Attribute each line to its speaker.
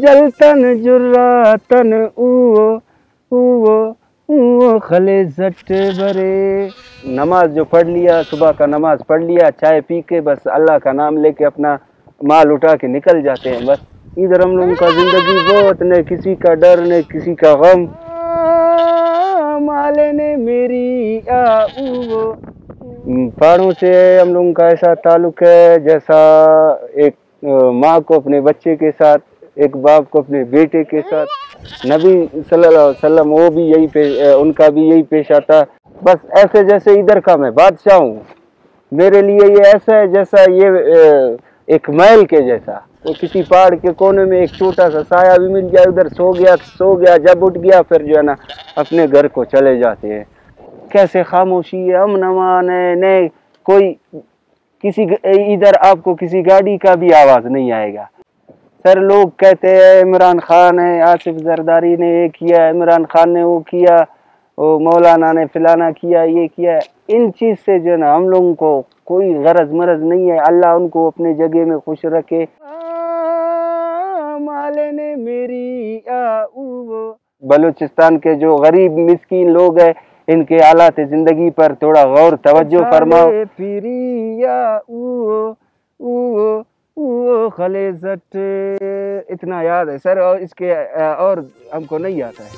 Speaker 1: जलतन जुर्रातन ऊओ खले जट बरे। नमाज जो पढ़ लिया, सुबह का नमाज पढ़ लिया, चाय पी के बस अल्लाह का नाम लेके अपना माल उठा के निकल जाते हैं। बस इधर हम लोगों का जिंदगी बहुत, न किसी का डर न किसी का गम। माले ने मेरी पहाड़ों से हम लोगों का ऐसा ताल्लुक है जैसा एक माँ को अपने बच्चे के साथ, एक बाप को अपने बेटे के साथ। नबी सल्लल्लाहु अलैहि वसल्लम वो भी यही उनका भी यही पेश आता। बस ऐसे जैसे इधर का मैं बादशाह हूँ, मेरे लिए ये ऐसा है जैसा ये एक महल के जैसा। तो किसी पहाड़ के कोने में एक छोटा सा साया भी मिल जाए, उधर सो गया, जब उठ गया फिर जो है ना अपने घर को चले जाते हैं। कैसे खामोशी है, अमन अमान है, न कोई किसी इधर आपको किसी गाड़ी का भी आवाज नहीं आएगा। सर लोग कहते हैं इमरान खान है, आसिफ जरदारी ने ये किया, इमरान खान ने वो किया, वो मौलाना ने फिलाना किया, ये किया। इन चीज से जो है ना हम लोगों को कोई गरज मरज नहीं है। अल्लाह उनको अपने जगह में खुश रखे। माले ने मेरी बलूचिस्तान के जो गरीब मिस्कीन लोग हैं, इनके हालात जिंदगी पर थोड़ा गौर तवज्जो फरमाओ। खले जट इतना याद है सर, और इसके और हमको नहीं आता है।